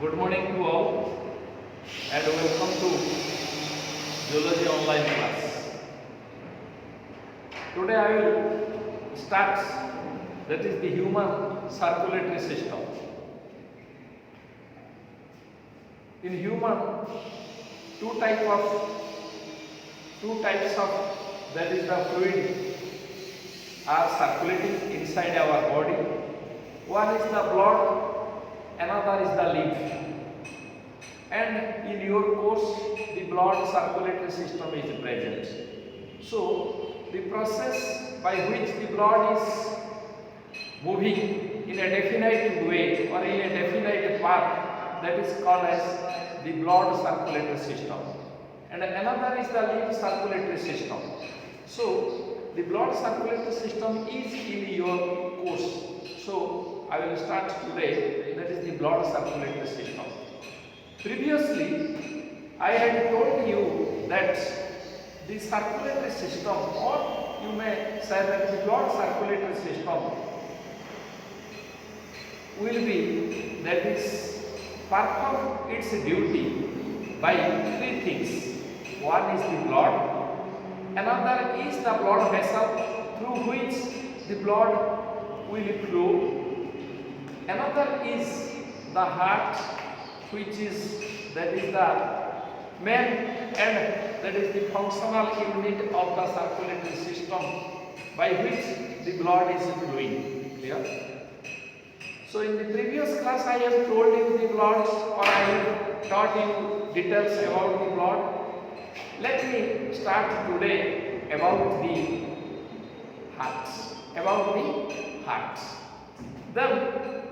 Good morning to all and welcome to Zoology online class. Today I will start that is the human circulatory system. In human two types of that is the fluid are circulating inside our body. One is the blood, another is the lymph. And in your course, the blood circulatory system is present. So, the process by which the blood is moving in a definite way or in a definite path, that is called as the blood circulatory system. And another is the lymph circulatory system. So, the blood circulatory system is in your course. So, I will start today, that is the blood circulatory system. Previously, I had told you that the circulatory system, or you may say that the blood circulatory system will be, that is, perform its duty by three things. One is the blood, another is the blood vessel through which the blood will flow, another is the heart, which is that is the main and that is the functional unit of the circulatory system by which the blood is flowing. Clear? So in the previous class I have told you the blood, or I have taught you details about the blood. Let me start today about the heart. Then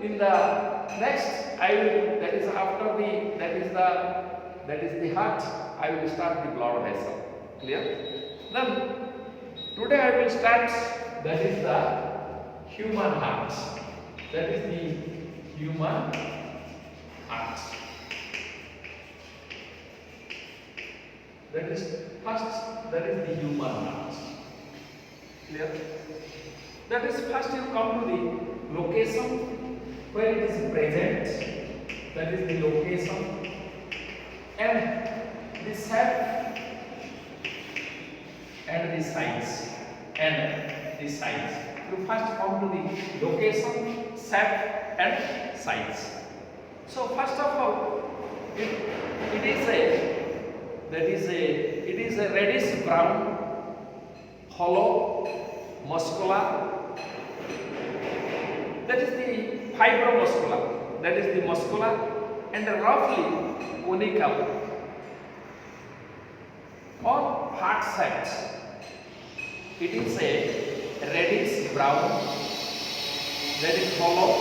in the next I will, that is after the that is the heart, I will start the blood vessel. Clear? Then today I will start, that is the human heart. That is the human heart. That is first, that is the human heart. Clear? That is first you come to the location where it is present, that is the location, and the shape and the size, You first come to the location, shape and size. So first of all, it is a reddish brown, hollow, muscular. That is the fibromuscular, that is the muscular, and roughly conical or heart-shaped. It is a reddish brown, that is hollow,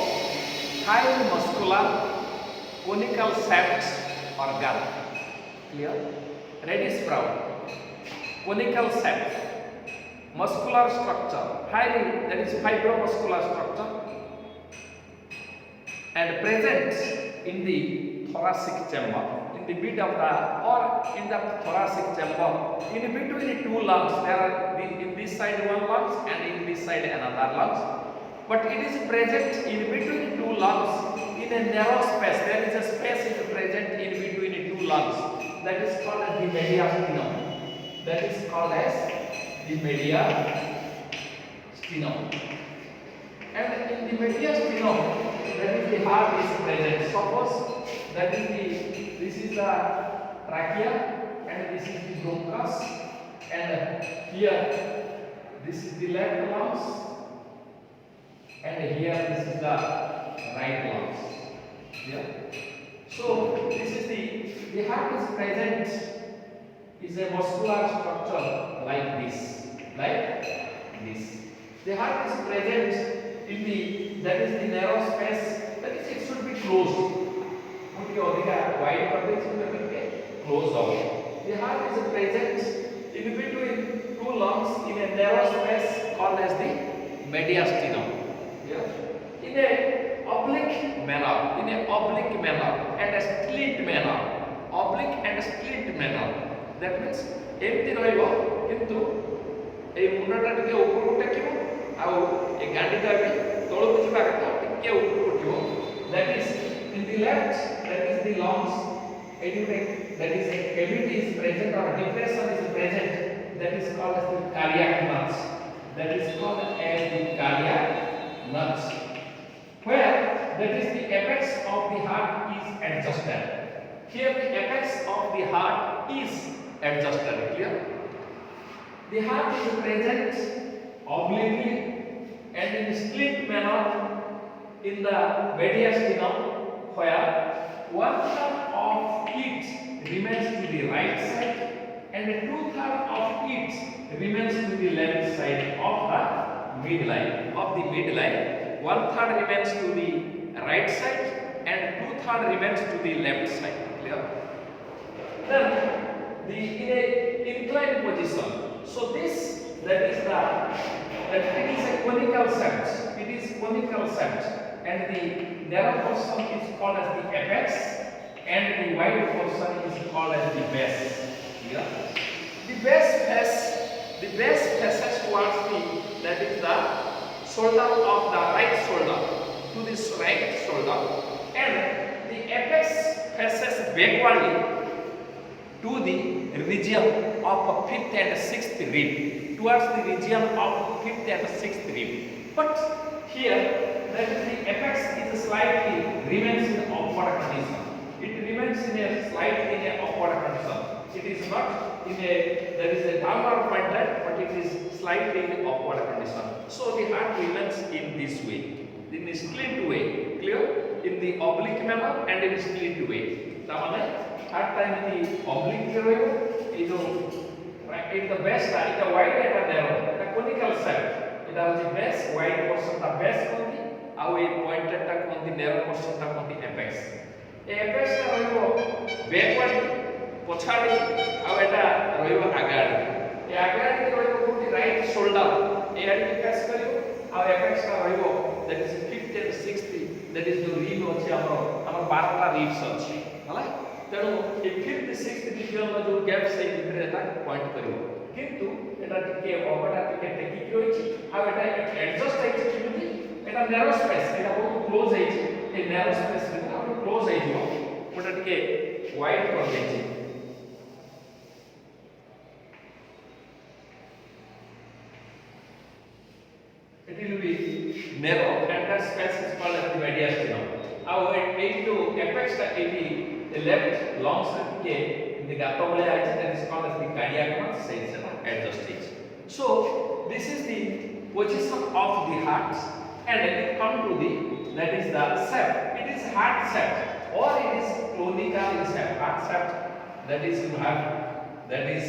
highly muscular, conical shaped organ. Clear? Reddish brown, conical shaped, muscular structure, highly, that is fibromuscular structure, and present in the thoracic chamber, in the mid of the, or in the thoracic chamber, in between the two lungs. There are in this side one lungs and in this side another lungs, but it is present in between the two lungs in a narrow space. There is a space is present in between the two lungs, that is called as the mediastinum. That is called as the mediastinum. And in the mediastinum, that is the heart is present. Suppose that is this is the trachea and this is the bronchus, and here this is the left lungs, and here this is the right lungs. Yeah. So this is the heart is present, is a muscular structure like this. The heart is present in the, that is the narrow space, that is it should be closed. Wide closed off. The heart is present in between two lungs in a narrow space called as the mediastinum. Yeah. In a oblique manner, and a split manner. That means empty ରହିବ କିନ୍ତୁ এই ମୁଣ୍ଡଟା ଟିକେ ଉପରକୁ ଟେକିବ ଆଉ ଏ ଗାଣ୍ଡିଟା ବି ତଳକୁ ଯିବା କଥା ଟିକେ ଉପରକୁ ଉଠିବ। That is in the the left, that is the lungs, that is a cavity is present or depression is present, that is called as the cardiac nuts. That is called as the cardiac nuts. Where that is the apex of the heart is adjusted. Here the apex of the heart is adjusted. Clear? The heart is present obliquely and in split manner in the mediastinum, where 1/3 of it remains to the right side and 2/3 of it remains to the left side of the midline. 1/3 remains to the right side and 2/3 remains to the left side. Clear? Then in a inclined position. So this that it is a conical shaft. It is conical shaft, and the narrow portion is called as the apex, and the wide portion is called as the base. Clear? The base faces towards the shoulder of the right shoulder, to this right shoulder, and the apex faces backwardly to the region of 5th and 6th rib, towards the region of 5th and 6th rib. But here, that is the apex is slightly remains in upward condition. It remains in a slightly in a upward condition. It is not in a, there is a downward pointed, but it is slightly in upward condition. So the heart remains in this way, in a split way. Clear? In the oblique manner and in a split way. Heart time in the oblique is the best, it is wide and narrow, it is conical shaft. It has the base, wide portion the base conti, and pointed the narrow portion the apex. Apex backward, pochadi, and agadi. Agadi the right shoulder. Apex apex that is 5th and 6th, that is the rib ଅଛି ଆମର 12ଟା ribs ଅଛି ହେଲା ତେଣୁ ଏ 5th 6th region ର जो gap ସେଇ ଭିତରେ এটা পয়েন্ট କରିବ কিন্তু এটা ଟିକେ ଅଗଟା ଟିକେ ଟେକିକି ରହିଛି ଆଉ এটা adjust ହେଇଛି କେମିତି এটা narrow space এটা ବହୁତ କ୍ଲୋଜ ହେଇଛି ଏ narrow space ଭିତରେ ଆଉ କ୍ଲୋଜ ହେଇଯିବ ଗୋଟେ ଟିକେ wide କରିଦେଇଛି it will be narrow and that space is called as the mediastinum. Now it to apex the left long side in the gato that is called as the cardiac muscle adjusted. So this is the position of the heart, and it come to the that is the shaft. It is heart shaft or it is conical shaft. Heart shaft that is you have that is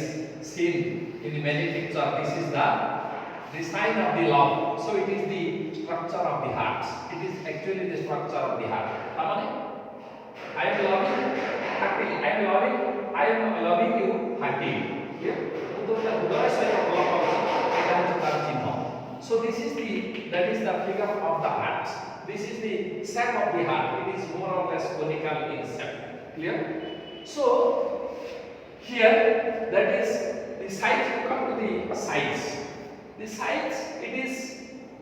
seen in many pictures. This is the sign of the lung. So it is the structure of the heart. It is actually the structure of the heart. I am loving heartily. I am loving you heartily. So this is that is the figure of the heart. This is the shape of the heart. It is more or less conical in shape. Clear? So here that is the size. You come to the size. The size it is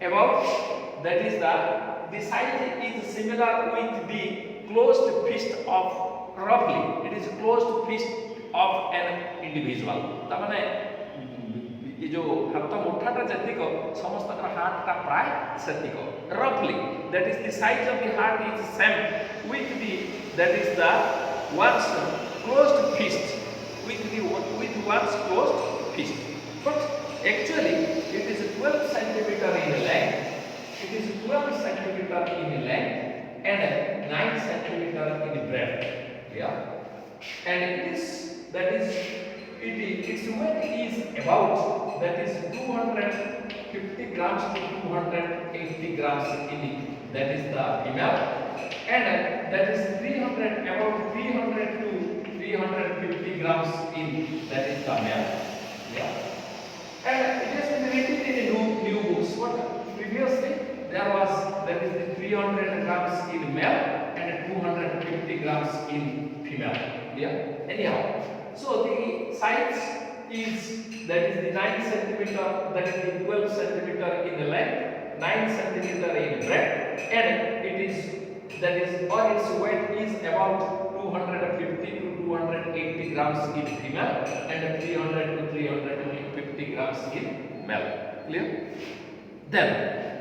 about that is the size is similar with the closed fist of roughly it is closed fist of an individual. ता माने ये जो हाथ मुठाटा जतिको समस्त heart टा प्राय सेतिको roughly that is the size of the heart is same with the that is the one's closed fist with one's closed fist, but actually it is 12 centimeter in length. It is 12 centimeter in length and 9 centimeter in breadth. Yeah, and it is that is its weight is about that is 250 grams to 280 grams in that is the female, and that is 300 about 300 to 350 grams in that is the male. Yeah. And it has been written in new books. What previously there was that is the 300 grams in male and 250 grams in female. Yeah. Anyhow, so the size is that is the 9 centimeter, that is the 12 centimeter in the length, 9 centimeter in breadth, and it is that is or its weight about 250 to 280 grams in female and 300 to 350 grams in male. Clear? Then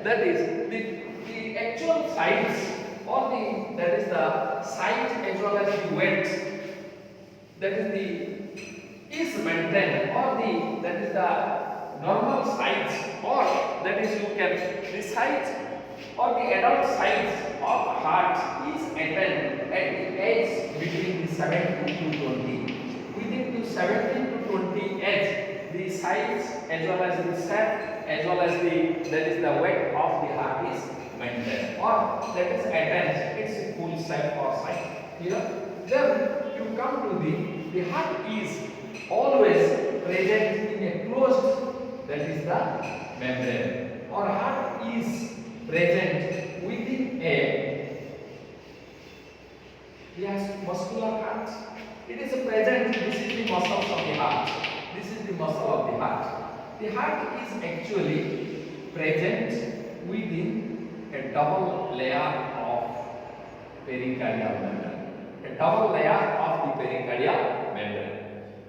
that is the actual size or that is the size as well as the weight that is maintained, or that is the normal size, or that is the size or the adult size of heart is attained at the age between the 17 to 20. Within the 17 to 20 age, the size as well as the shape as well as that is the weight of the heart is maintained, or that is attained its full shape or size. Here, then you come to the heart is always present in a closed, that is the membrane, or heart is present within a muscular heart. It is present. This is the muscles of the heart. This is the muscle of the heart. The heart is actually present within a double layer of pericardial membrane. A double layer of the pericardial membrane.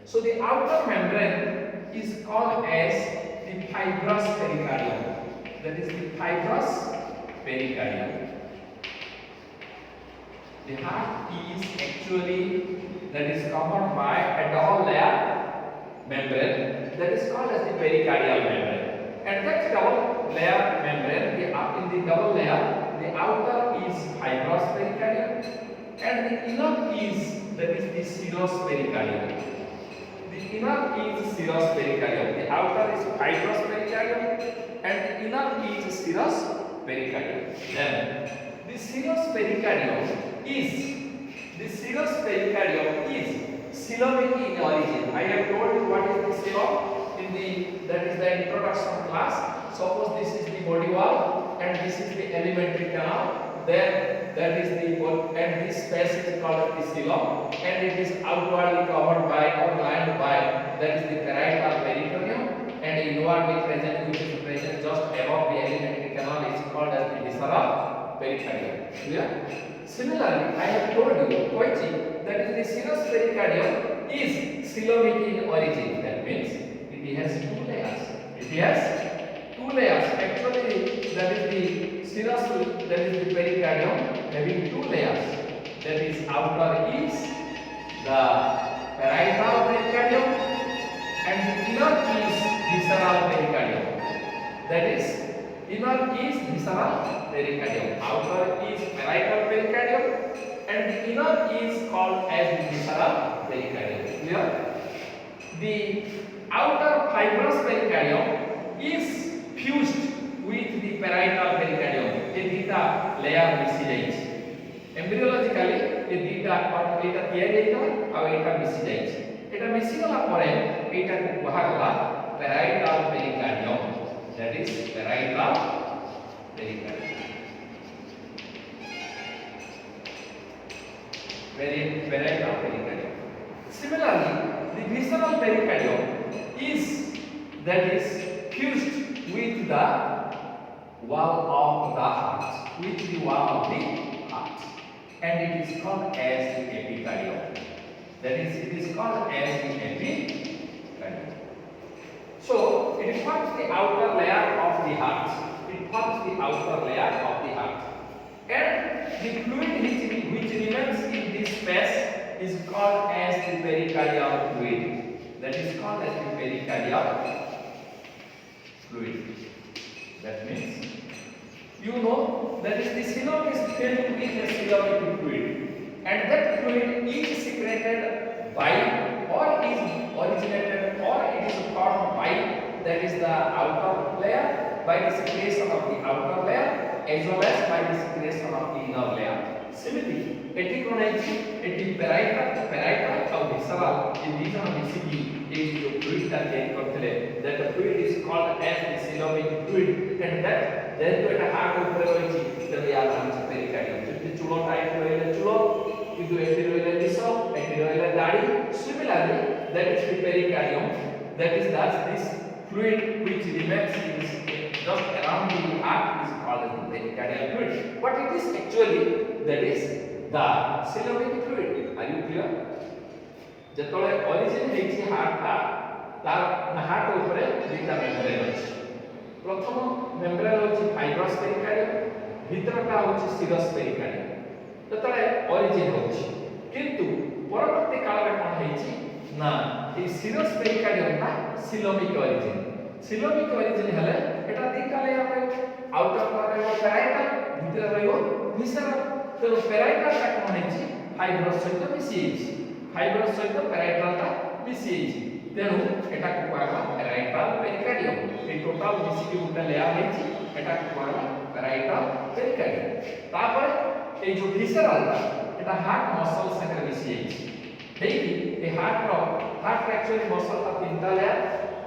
So the outer membrane is called as the fibrous pericardium. That is the fibrous pericardium. The heart is actually that is covered by a double layer membrane that is called as the pericardial membrane. And that double layer membrane, in the double layer, the outer is fibrous pericardium and the inner is that is the serous pericardium. The inner is serous pericardium. The outer is fibrous pericardium and the inner is serous pericardium. Then the serous pericardium is coelomic in origin. I have told you what is the coelom that is the introduction class. Suppose this is the body wall and this is the alimentary canal. Then that is and this space is called the coelom, and it is outwardly covered by or lined by that is the parietal pericardium, and inwardly present, which is present just above the alimentary canal, is called as the visceral pericardium. Clear? Similarly, I have told you Koichi that is the serous pericardium is coelomic in origin. That means it has two layers. It has two layers. Actually, that is the serous, that is the pericardium having two layers. That is outer is the parietal pericardium and the inner is visceral pericardium. That is inner is visceral pericardium, outer is parietal pericardium, and the inner is called as the visceral pericardium. Clear? The outer fibrous pericardium is fused with the parietal pericardium. A dita layer misci embryologically a dita eta tiari eta aw eta misci jaichi. Eta misci gala pore eta ku kuhagala parietal pericardium. That is parietal pericardium. Parietal pericardium. Similarly, the visceral pericardium is fused with the wall of the heart, and it is called as the epicardium. That is, it is called as the epicardium. So it forms the outer layer of the heart. And the fluid which remains in this space is called as the pericardial fluid. That is called as the pericardial fluid. That means you know that is the coelom is filled with a coelomic fluid, and that fluid is secreted by or is originated or it is formed by that is the outer layer by the secretion of the outer layer as well as by the secretion of the inner layer. Similarly, parietal और visceral in these are basically a fluid that fluid is called as the coelomic fluid, and that then to a heart of the pericardium. The chulo type chulo, you do a daddy. Similarly, that is the pericardium. That is this fluid which remains just around the heart is called as the pericardial fluid. But it is actually that is the coelomic fluid. Are you clear? যেতବେଳେ origin হয়েছে হার্টটা তার heart উপরে দুইটা membrane আছে। প্রথম membrane হচ্ছে fibrous pericardium, ভিতরটা হচ্ছে সিরাস পেরিকার্ডিয়াম। যেতବେଳେ অরিজিন হচ্ছে কিন্তু পরবর্তী কালে কোন হয়েছে না এই সিরাস পেরিকার্ডিয়ামটা সিলোমিক অরিজিন। সিলোমিক অরিজিন হলে এটা দুইটা লেয়ার রইব, আউটার রইব প্যারাইটাল, ভিতরে রইব ভিসেরাল। তেଣୁ প্যারাইটালটা কোন হয়েছে ফাইব্রাস সহিত মিশি যাইছে, ফাইব্রাস সহিত প্যারাইটালটা মিশি যাইছে, তেণু এটা কুয়াগলা প্যারাইটাল পেরিকার্ডিয়াম। এই টোটাল মিশিকি গোটা লেয়ার হয়েছে এটা কুয়াগলা প্যারাইটাল পেরিকার্ডিয়াম। তারপরে এই যে ভিসেরালটা এটা হার্ট মসল সাথে মিশি যাইছে। ହେଇକି ଏ ହାର୍ଟର ଆକ୍ଚୁଆଲି ମସଲଟା ତିନିଟା layer,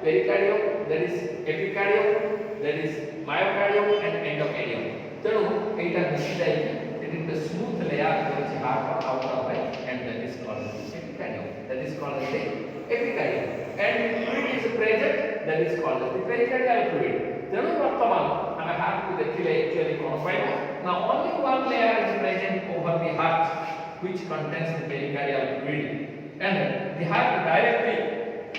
pericardium, that is epicardium, that is myocardium and endocardium। ତେଣୁ ଏଇଟା ମିଶି ଯାଇକି it is the smooth layer which heart outer of it, and that is called the epicardium, that is called the epicardium, and fluid is present, that is called the pericardial fluid। ତେଣୁ ବର୍ତ୍ତମାନ ଆମେ ହାର୍ଟକୁ ଦେଖିଲେ actually କ'ଣ ପାଇବା ନା only one layer is present over the heart which contains the pericardial fluid, and the heart directly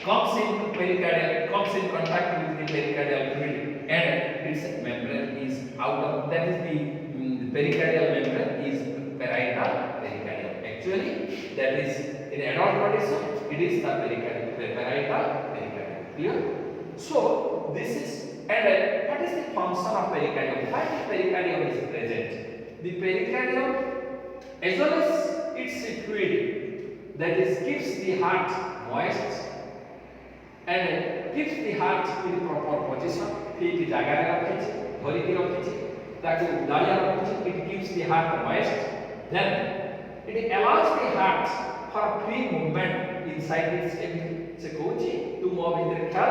comes in contact with the pericardial fluid, and its membrane is outer, that is the pericardial membrane is parietal pericardium. Actually that is in adult condition it is the parietal pericardium. Clear? So this is, and what is the function of pericardium? Why the pericardium is present? The pericardium as well as its fluid that is keeps the heart moist and keeps the heart in proper position, ठीक जगह रखिछि, धरिकी रखिछि, ताकि डालिया रखिछि, it keeps the heart moist, then it allows the heart for free movement inside its cavity। से कहूछि तू मो भीतर खेल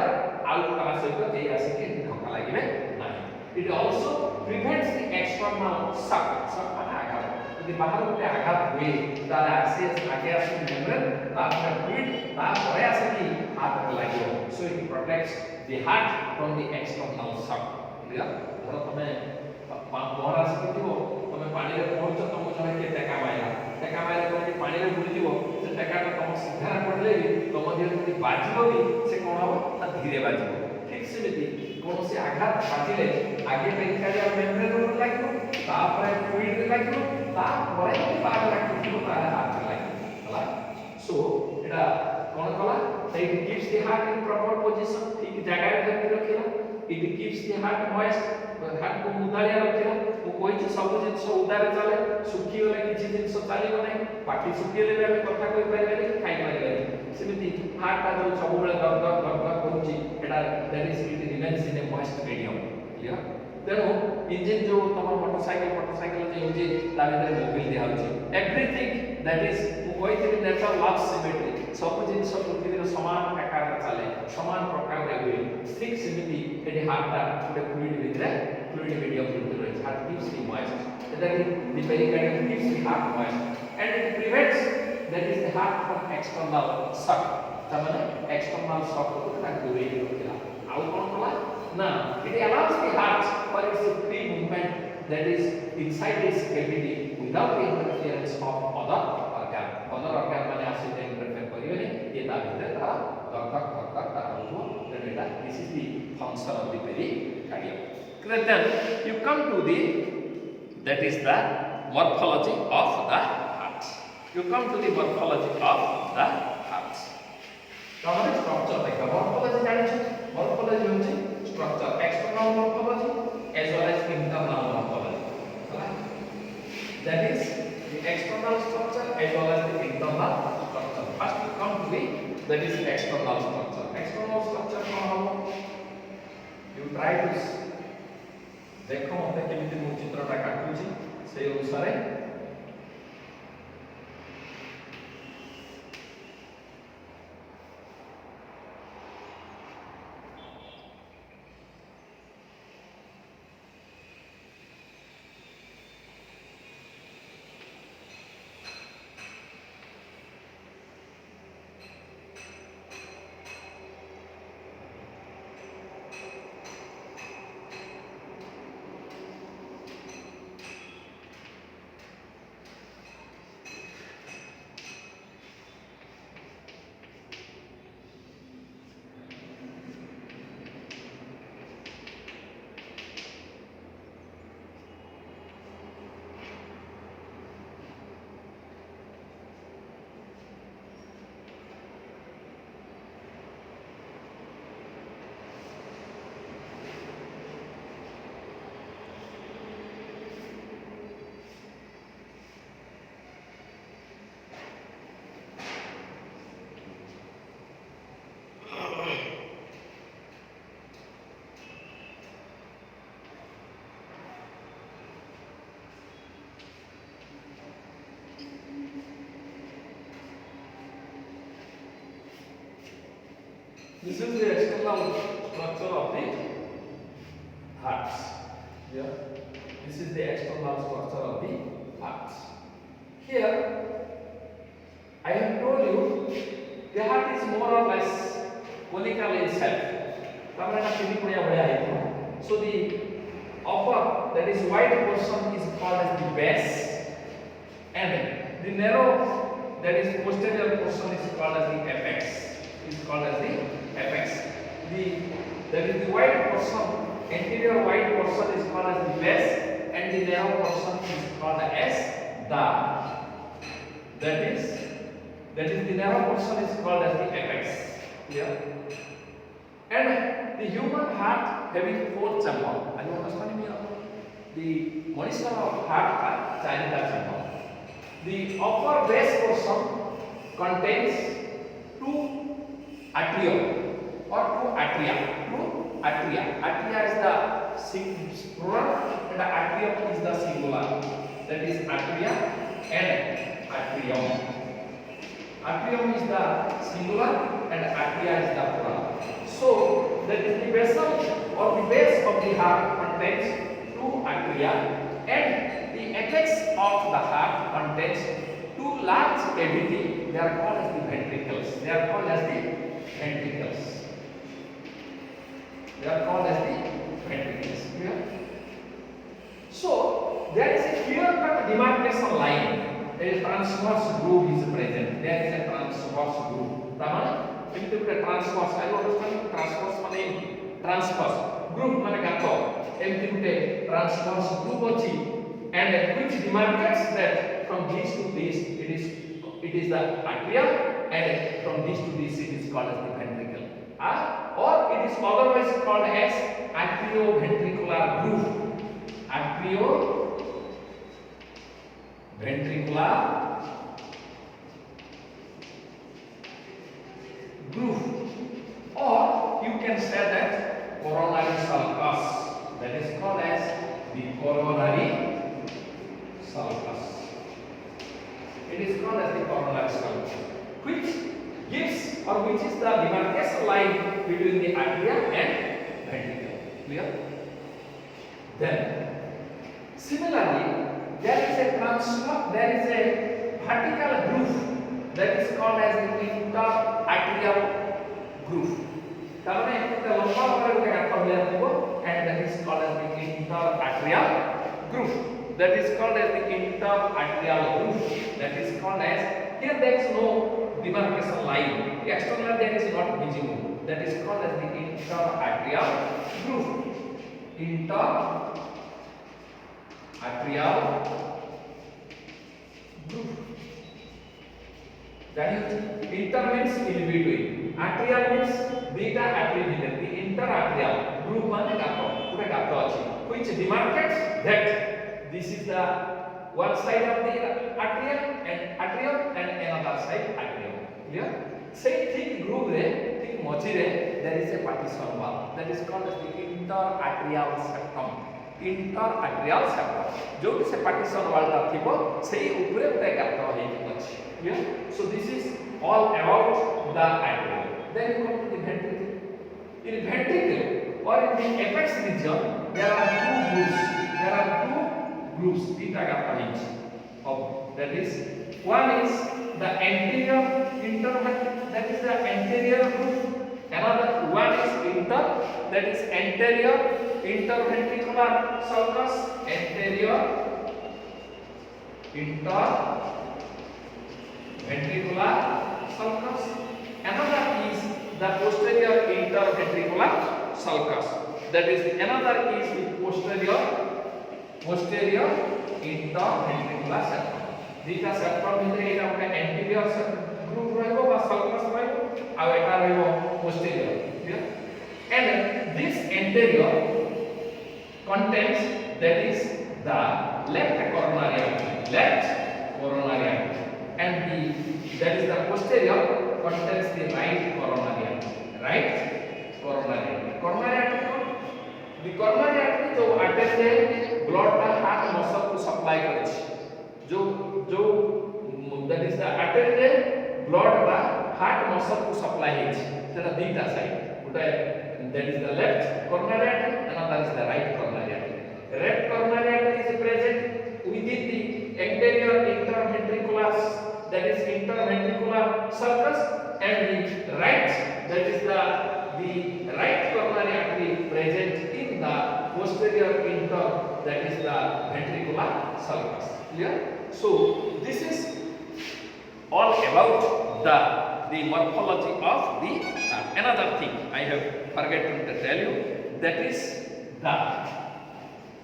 out कला सहित ए आसिके धक्का लागिबे नाही। it also prevents the external shock माने आघात। यदि बाहर गोटे आघात हुए तार एक्सेस आगे आसी मेम्ब्रेन तापर फ्लूइड तापर आसी हार्ट लागियो, so it protects the heart from the external shock। Clear? धर तमे पहरा सिखिथिबो, तमे पानी रे पहुंच तम जने के टेका माइला तमे पानी रे बुडी दिबो, से टेका तम सीधा पड़ले भी तम देह जदि बाजिबो भी से कोन हो ता धीरे बाजिबो। ठीक सेमिति कोन से आघात बाजिले आगे पेरिकार्डियल मेम्ब्रेन ऊपर लागिबो, तापर फ्लूइड रे लागिबो, तापर बाग लागिबो, तार हार्ट लागिबो। हला सो एटा कोन कला it keeps the heart in proper position, ठीक जगह रे धरि रखिला, it keeps the heart moist, heart को उदारिया रखिला। वो कोई चीज सब जिंस उदारे चले, सुखी गले किछि जिंस चलिबो नै, पाटी सुखिले भी हम कथा कहि पाइबे नै, खाइ पाइबे। सेमिति हार्ट का जो सब बेले दर्द होछि एटा that is it remains in A moist medium। Clear? तेणु इंजन जो तमर मोटरसाइकिल जे इंजन ता भीतर मोबिल दिया होछि, एवरीथिंग दैट इज वो कोइ थि नेचर लव सिमेट्री, सब जिंस पृथ्वीर समान आकार चले, समान प्रकार रे हुए। ठीक सेमिति एटी हार्टटा गोटे फ्लूइड medium भितर रहि heart keeps the moist, that is the pericardium keeps the heart moist, and it prevents, that is the heart from external shock। तमने external shock को ता दूरे रखिला। आउ कोन कला ना it allows the heart for its free movement, that is inside its cavity without the interference of other organ माने आसी interfere करिबे ये ता भीतर ता धक ता होबो। then এটা this is the function of the pericardium। then you come to the, that is the morphology of the heart। you come to the morphology of the heart। तमरे स्ट्रक्चर देखा morphology जानि छ, morphology होछि structure, external morphology as well as internal morphology। that is the external structure as well as the internal structure। first we come to the, that is external structure। external structure कोन हो, you try to देखो मते केमिति मु चित्रटा काटुची से अनुसार This is the external structure of the heart. Yeah. This is the external structure of the heart. Here, I have told you the heart is more or less conical in shape. So the upper, that is wide portion, is called as the base, and the narrow, that is posterior portion, is called as the apex. That is the wide portion, anterior wide portion is called as the base, and the narrow portion is called as that is the narrow portion is called as the apex. Yeah. And the human heart having 4 chambers. Are you understanding me? The Manisha heart has 4 chambers. The upper base portion contains 2 atrium or 2 atria. Atria is the plural and the atrium is the singular. That is atria and atrium. Atrium is the singular and atria is the plural. So that is the vessel or the base of the heart contains 2 atria, and the apex of the heart contains 2 large cavity. They are called as the ventricles. Yeah? So there is a clear-cut demarcation line. A transverse groove is present. There is a transverse groove. Transverse. I understand transverse means transverse. Groove means gato. Transverse groove achi, and which demarcates that from this to this it is the atria, and from this to this it is called as the ventricle. Or it is otherwise called as atrioventricular groove. Atrioventricular groove, or you can say that coronary sulcus, that is called as the coronary sulcus. It is called as the coronary sulcus, which is the demarcation line between the atria and ventricle. Clear? Then, similarly, there is a vertical groove that is called as the interatrial groove. And that is called as the interatrial groove. That is called as the interatrial groove. That is called as, here there is no demarcation line. Externally there is not visible. That is called as the interatrial groove. Interatrial groove. That is, inter means in between. Atrial means beta atrial. The interatrial groove means gato, which demarcates that this is the one side of the atrium and another side atrium. Clear? Say thick groove thick machire, there is a partition wall. That is called as the interatrial septum. Interatrial septum. जो से partition wall ता थिबो, से ऊपरे उठे गातो है much. Yeah? So this is all about the atrium. Then you come to the ventricle. In ventricle or in the apex region, there are 2 grooves. That is, one is the anterior interventricular, that is the anterior groove. Another one is that is anterior interventricular sulcus. Anterior interventricular sulcus. Another is the posterior interventricular sulcus. That is, another is the posterior interventricular septum. Dita septum भितर एटा गोटे anterior groove रहइबो बा sulcus रहइबो uh Etah रहइबो posterior. And this anterior contains, that is the left coronary artery, and that is the posterior contains the right coronary artery. The coronary artery जो artery है blood का heart muscle को supply करे जो that is the artery है blood का heart muscle को supply है. সেটা দুইটা সাইড ওটা that is the left coronary artery, another is the right coronary artery. Left coronary artery is present within the anterior interventricular, that is interventricular sulcus, and the right, that is the right coronary artery present in the posterior inter, that is the ventricular sulcus. Clear? So this is all about the morphology of the another thing I have forgotten to tell you, that is the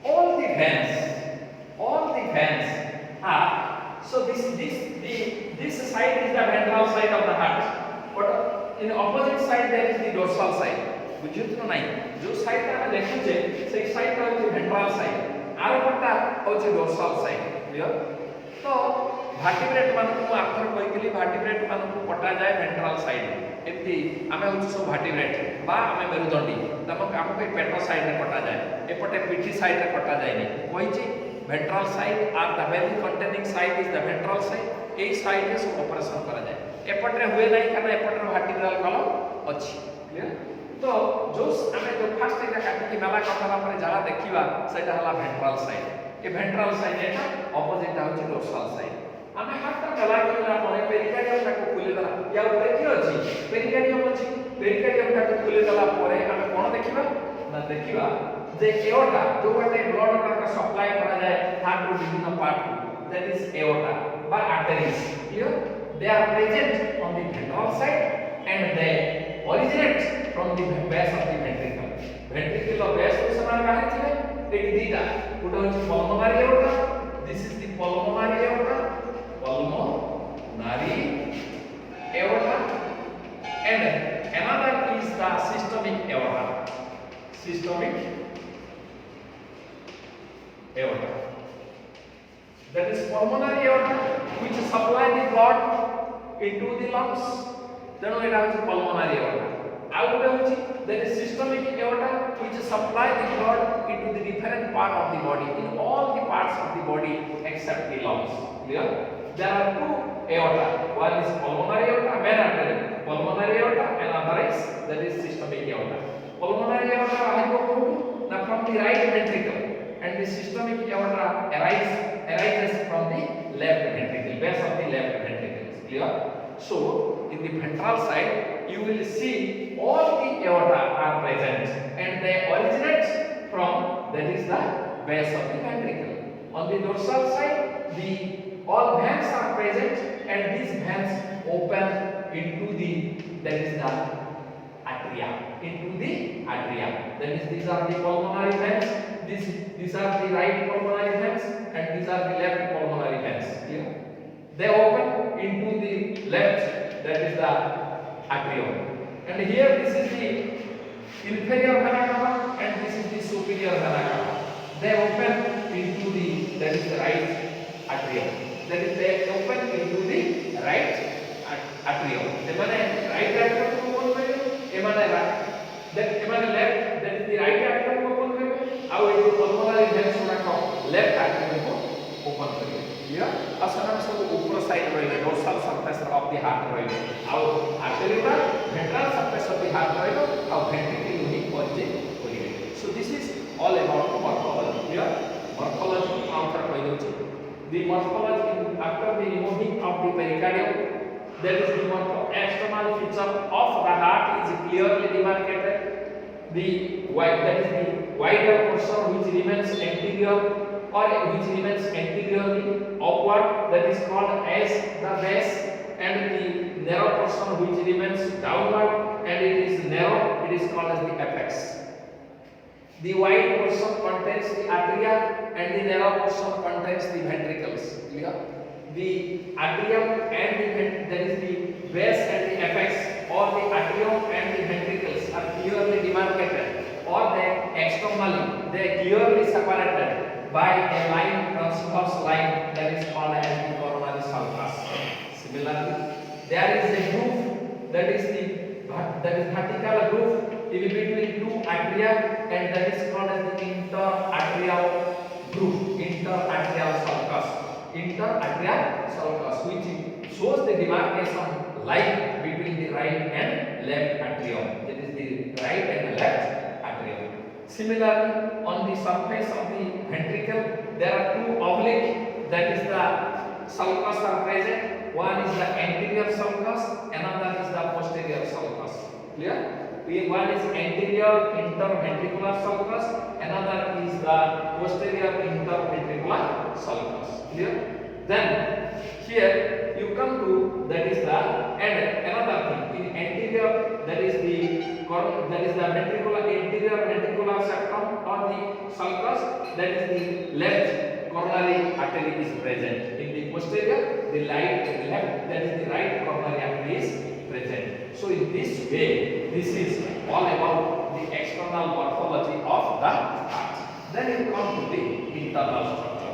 all the veins are, so this side is the ventral side of the heart, but in the opposite side there is the dorsal side. बुझियो तो नहीं, जो side ता हम देखु जे से side ता होची वेंट्रल साइड, आर पटा होची डोर्सल साइड. क्लियर? तो भार्टिब्रेट मानकु आखर कहिकली भार्टिब्रेट मानकु कटा जाय वेंट्रल साइड. एमती आमे होची सब भार्टिब्रेट बा आमे मेरुदंडी तम काम पे पेट साइड रे कटा जाय, एपटे पीठी साइड रे कटा जाय नहीं. कहिची ventral side are the very containing side is the ventral side. ए साइड रे सब ऑपरेशन करा जाय, एपटे हुए नहीं कारण एपटे भार्टिब्रल कलम अछि. क्लियर? तो जो आमे जो फर्स्ट एटा काटी कि मेला कथला पर जला देखिबा सेटा हला वेंट्रल साइड. ए वेंट्रल साइड एटा ऑपोजिट होची डोर्सल साइड. आमे हातटा मेला करला परे पेरिकार्डियम टाको खुले दला, या ऊपर कि अछि पेरिकार्डियम अछि. पेरिकार्डियम टाको खुले दला परे आमे कोन देखिबा ना देखिबा जे एओर्टा जो बाटे ब्लड का सप्लाई करा जाय हार्ट रो विभिन्न पार्ट, दैट इज एओर्टा बा arteries. Clear? They are present on the ventral side and they originate from the base of the ventricle. Ventricular base को समान कहाँ है? एक दीटा, उधर होची pulmonary aorta. This is the pulmonary aorta, pulmonary aorta, and another is the systemic aorta. Systemic aorta. That is pulmonary aorta which supply the blood into the lungs. तेणु एटा होची pulmonary aorta. आउ गोटे होची that is systemic aorta which supply the blood into the different part of the body, in all the parts of the body except the lungs. Clear? There are two aorta. One is pulmonary aorta, main artery, pulmonary aorta, and other is that is systemic aorta. Pulmonary aorta arises from the right ventricle, and the systemic aorta arises from the left ventricle, base of the left ventricle. Clear? So in the ventral side you will see all the aorta are present and they originate from, that is the base of the ventricle. On the dorsal side the all veins are present and these veins open into the, that is the atria, into the atria. That is, these are the pulmonary veins, these are the right pulmonary veins and these are the left pulmonary veins. Clear? They open into the left, that is the atrium, and here this is the inferior vena cava and this is the superior vena cava. They open into the, that is the right atrium, that is they open into the right atrium. Emane right atrium ko open karibe, emane right, that emane left, that is the right atrium ko open karibe, au ei pulmonary veins ko left atrium ko open karibe. Clear? असना सब ऊपर side रहिबे, dorsal surface of the heart रहिबे, आउ arterial ventral surface of the heart रहिबे, आउ ventricle he origin करिबे. So this is all about morphology. Clear? Morphology after कहि दउची. The morphology after the removing of the pericardium, that is the external feature of the heart is clearly demarcated. The wide, that is the wider portion which remains anterior or which remains anteriorly upward, that is called as the base, and the narrow portion which remains downward and it is narrow, it is called as the apex. The wide portion contains the atria and the narrow portion contains the ventricles. Clear? The atrium and the that is the base and the apex, or the atrium and the ventricles are clearly demarcated, or they externally they clearly separated by a line, transverse line, that is called as the coronary sulcus. Similarly, there is a groove, that is vertical groove in between two atria, and that is called as the interatrial groove, interatrial sulcus, which shows the demarcation line between the right and left atrium. That is the right and the left atrium. Similarly, on the surface of the ventricle, there are two oblique, that is the sulcus are present. One is the anterior sulcus, another is the posterior sulcus. Clear? One is anterior interventricular sulcus, another is the posterior interventricular sulcus. Clear? Then here you come to, that is the, and another thing in anterior, that is the ventricular, anterior ventricular septum or the sulcus, that is the left coronary artery is present. In the posterior, the left, that is the right coronary artery is present. So in this way, this is all about the external morphology of the heart. Then you come to the internal structure.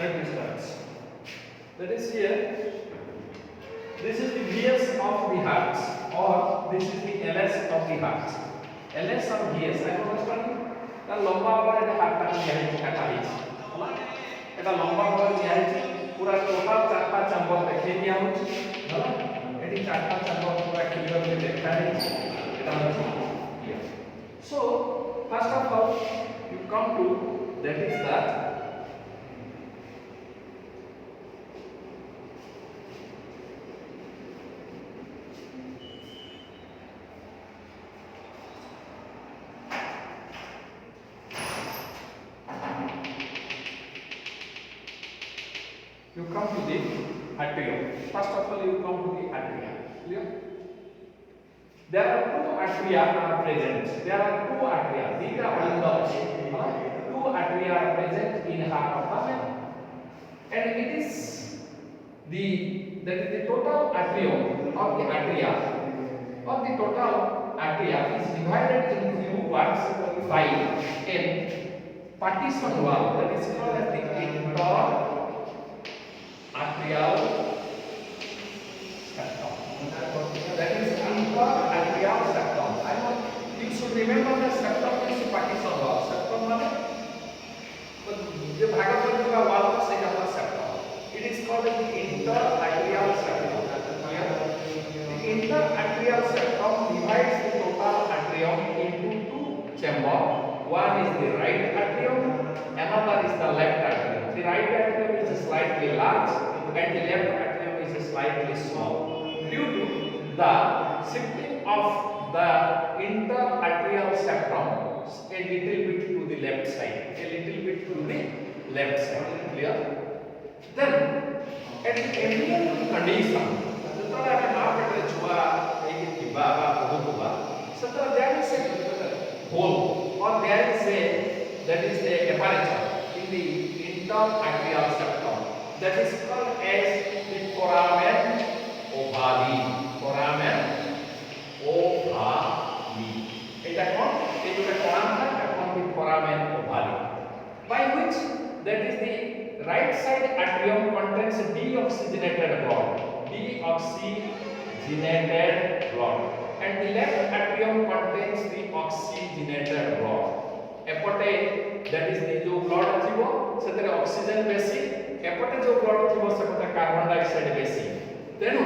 let me start. That is here. This is the VS of the heart, or this is the LS of the heart. LS or VS, I understand. ता लंबा भाବରେ এটা হাতটা নিয়ে কাটা হয়েছে হলা এটা লম্বা ভাବରେ নিয়ে হয়েছে পুরা টোটাল চারটা চেম্বার দেখিয়ে দিয়া হচ্ছে হলা এটি চারটা চেম্বার পুরা ক্লিয়ারলি দেখা হয়েছে এটা হচ্ছে clear so first of all you come to that is that you come to the atrium. First of all, you come to the atria. Clear? There are two atria are present. There are two atria. These are two atria are present in heart of the man, and it is the total atrium of the atria or the total atria is divided into two parts by a partition wall that is called as the Atrial septum. That is Atrial septum. I want you should remember the septum is partition wall. Septum means the भाग पर जो wall से क्या septum. It is called the interatrial septum. The interatrial septum divides the total atrium into two chambers. One is the right atrium, another is the left atrium. The right atrium is slightly large and the left atrium is slightly small. Due to the shifting of the interatrial septum a little bit to the left side, clear? Then at the ambient condition, there is a hole or there is a that is the aperture in the interatrial septum that is called as the foramen ovale. Foramen ovale. Eta kon etuka koran tha kon the foramen ovale, by which that is the right side atrium contains deoxygenated blood, and the left atrium contains the oxygenated blood. एपटे that is the जो blood थिबो सेतरे oxygen बेसी एपटे जो blood थिबो सेपटे carbon dioxide बेसी तेनु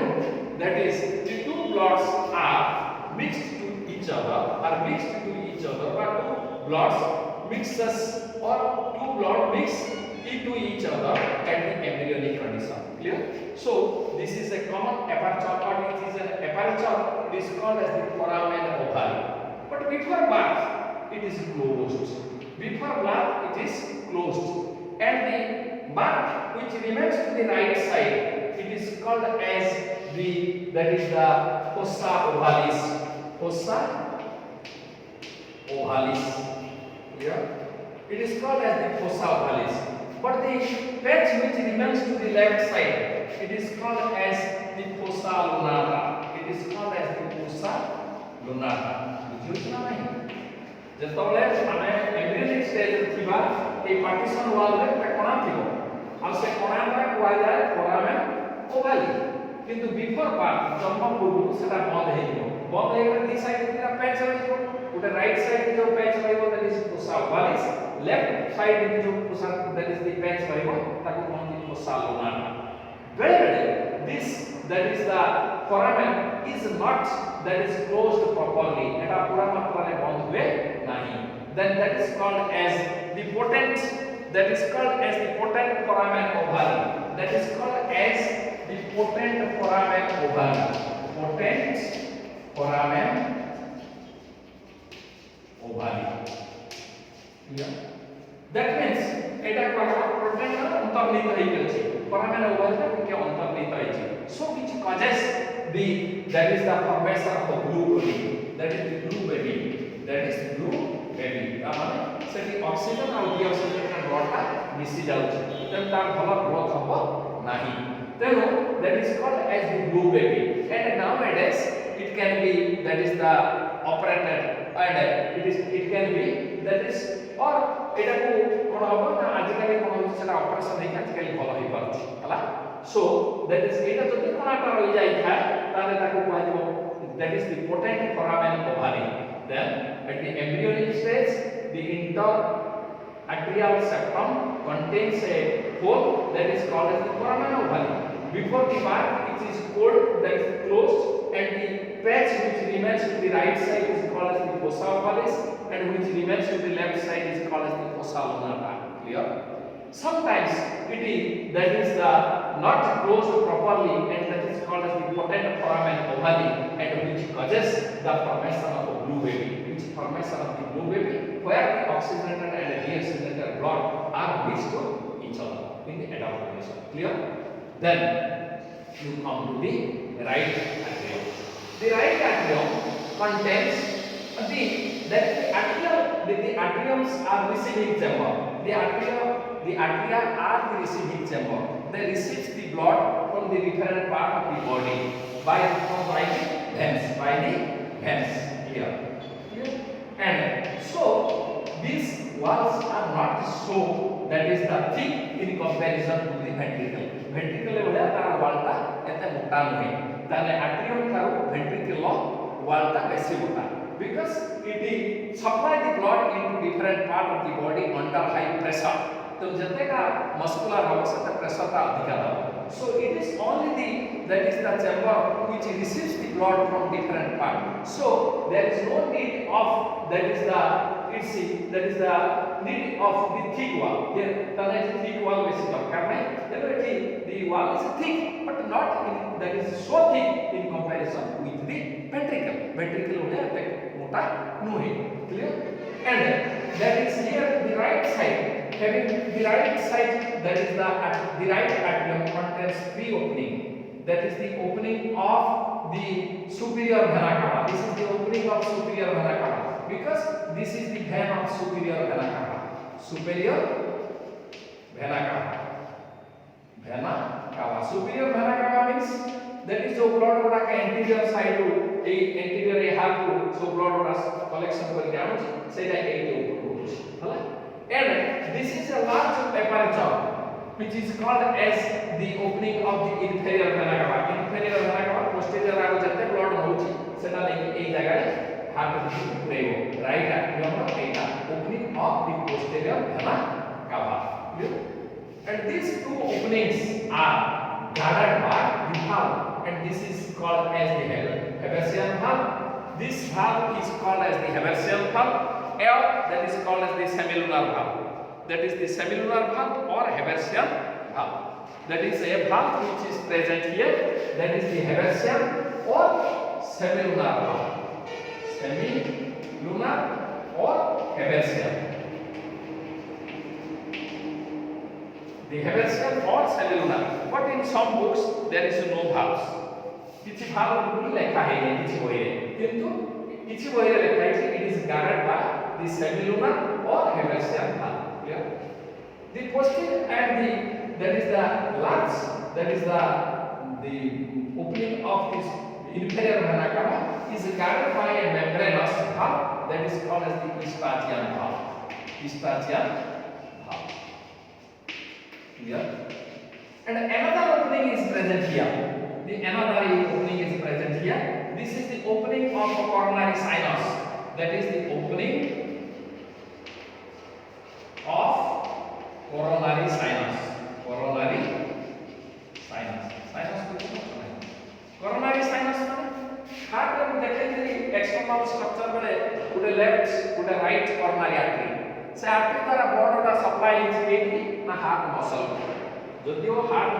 that is the two bloods are mixed to each other but two bloods mixes or two blood mix into each other at the embryonic condition. Clear? So this is a common aperture, or it is an aperture. It is called as the foramen ovale. But before birth it is closed. Before birth it is closed, and the birth which remains to the right side, it is called as that is the fossa ovalis. Fossa ovalis. Yeah, it is called as the fossa ovalis. But the patch which remains to the left side, it is called as the fossa lunata. It is called as the fossa lunata. बुझियो ना जेतबले आमे embryonic stage थिबा ए partition wall रे कोना थिबो आ से कोना रे कुआ जाय फोरामेन ओवाली किंतु बिफोर पार्ट जन्म पूर्व सेटा बंद हे जिवो बंद हे गले दी साइड रे पैच रहि जिवो उटे राइट साइड जो पैच रहिबो that is fossa ovalis left side रे जो fossa that is the patch रहिबो ताको कोनती fossa lunata very very this that is the foramen is not that is closed properly eta pura matra re band hue nahi then that is called as the potent foramen ovale. That is called as the potent foramen ovale. Potent foramen ovale. Clear? That means eta protein अंतर्निहित होई गेल foramen ovale ta के अंतर्निहित होई छै, so which causes that is the formation of blue baby. That is the blue baby. माने सेठी oxygen और डीऑक्सीजन blood मिसी जाउछ तेन तार भला ग्रोथ हबो नाही तेनो that is called as the blue baby, and nowadays it can be that is the operated and it can be that is or eta को कोन हबो ना आजकल कोन होछ सेटा ऑपरेशन है आजकल भल हो पारछ हला सो दैट इज एटा जति कणाटा रहि जाई था ताले ताको कहजो that is the potent foramen ovale then at the embryonic stage the Atrial septum contains a hole that is called as the foramen ovale. Before the birth, it is cold, that is closed, and the patch which remains to the right side is called as the fossa ovalis, and which remains to the left side is called as the fossa lunata. Clear? Sometimes it is that is the not closed properly, and that is called as the potent foramen ovale, and which causes the formation of a blue baby. Which formation of the blue baby, where the oxygenated and deoxygenated blood are mixed to each other in the adult condition. Clear? Then you come to the right atrium. The right atrium contains the atriums are receiving chamber. The atria are the receiving chamber. They receive the blood from the different part of the body by the veins. Clear? And so these walls are not so that is the thick in comparison to the ventricle. Ventricle level तार wall ता एते मोटा नहीं ताले atrium थारो ventricular wall ता बेसी मोटा because it supply the blood into different part of the body under high pressure. तो जते का muscular आवश्यकता pressure ता अधिक है. So it is only that is the chamber which receives the blood from different part. So there is no need of that is the need of the thick wall. Here tane thick wall besi darkar nahi. The wall is thick but not that is so thick in comparison with the ventricle. Ventricle ho jata hai mota nahi. Clear? And that is here the right side. Having the right side, that is the right atrium contains three openings. That is the opening of the superior vena cava. This is the opening of superior vena cava because this is the vein of superior vena cava. Superior vena cava. Vena cava. Superior vena cava means that is the blood गुड़ा के anterior side को anterior half को so blood गुड़ा collection करके out से जाए एक ऊपर होती है, हला? And this is a large aperture which is called as the opening of the inferior vena cava. Inferior vena cava posterior आगे जाते blood होती सेटा लेके एक जगह हार्ट की प्रेगो right atrium और एटा opening of the posterior vena cava. And these two openings are guarded by the valve, and this is called as the Haversian valve. This valve is called as the Haversian valve. Or that is called as the semilunar valve. That is the semilunar valve or Haversian valve. That is a valve which is present here. That is the Haversian or semilunar valve. Semilunar or Haversian. The Haversian or semilunar. But in some books there is no valves. किसी valve बिल्कुल लिखा है नहीं किसी वही है. किंतु किसी वही लिखा है कि it is guarded by the semilunar or Haversian valve. Clear? The posterior and that is the large, that is the opening of this inferior vena cava is guarded by a membranous valve that is called as the Eustachian valve. Eustachian valve. Clear? And another opening is present here. Another opening is present here. This is the opening of a coronary sinus. That is the opening of coronary sinus. Coronary sinus. Sinus coronary sinus heart में देखें कि external structure बड़े उधर left उधर right coronary artery. से artery द्वारा blood का supply is केटी ना heart muscle. जल्दी वो heart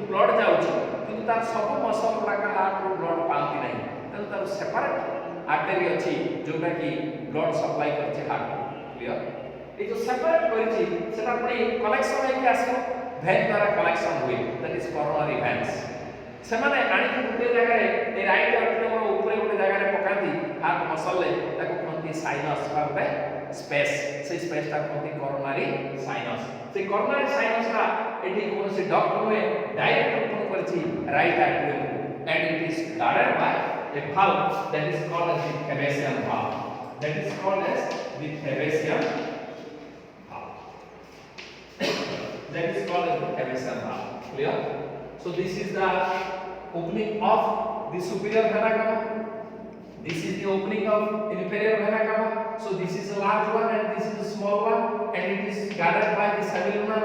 blood जाऊँगी किंतु तार सब muscle गुड़ा का heart को blood पालती नहीं. तो तार separate artery अच्छी जो कि blood supply करते heart को. Clear? ये जो separate करती सेटा अपनी collection में क्या आसो vein द्वारा collection हुई. That is coronary veins. ସେମାନେ ଆଣିକି ଗୋଟେ ଜାଗାରେ ଏ ରାଇଟ୍ ଆର୍ଟରିୟମ ଉପରେ ଗୋଟେ ଜାଗାରେ ପକାନ୍ତି ହାର୍ଟ ମସଲରେ ତାକୁ କୁହନ୍ତି ସାଇନସ୍ ବା ଗୋଟେ ସ୍ପେସ୍ ସେଇ ସ୍ପେସଟା କୁହନ୍ତି କରୋନାରୀ ସାଇନସ୍ ସେଇ କରୋନାରୀ ସାଇନସ୍ଟା ଏଠି କୌଣସି ଡକ୍ଟ ନୁହେଁ ଡାଇରେକ୍ଟ ଓପନ କରିଛି right ଆର୍ଟରିୟମକୁ and it is guarded by a valve that is called as the Fabacean valve. That is called as the Fabacean valve. Clear? So this is the opening of the superior vena cava. This is the opening of inferior vena cava. So this is a large one and this is a small one, and it is guarded by the semilunar